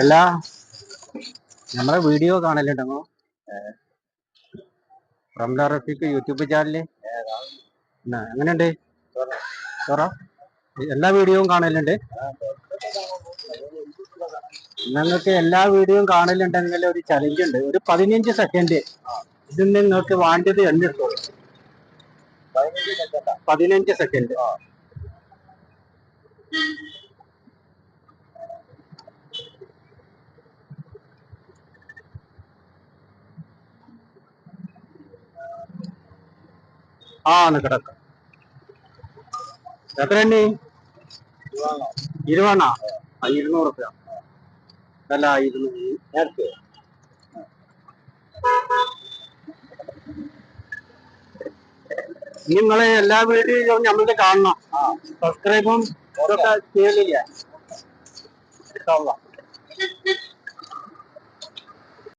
എല്ലാ നമ്മളെ വീഡിയോ കാണലുണ്ടോ? റംല റഫീഖ് യൂട്യൂബ് ചാനല് എങ്ങനെയുണ്ട്? എല്ലാ വീഡിയോയും കാണലുണ്ട്. നിങ്ങൾക്ക് എല്ലാ വീഡിയോയും കാണലുണ്ടെങ്കിൽ ഒരു ചലഞ്ച് ഉണ്ട്. ഒരു 15 സെക്കൻഡ് ഇതിൽ നിങ്ങൾക്ക് വേണ്ടത് എന്നിട്ടോളൂ. 15 സെക്കൻഡ്. കിടക്കാം. എത്ര എണ്ണി? 20. 200 റുപ്യ അല്ല 200. നിങ്ങളെ എല്ലാ വീഡിയോയും നമ്മൾക്ക് കാണണം. സബ്സ്ക്രൈബും ഇതൊക്കെ ചെയ്യലില്ല.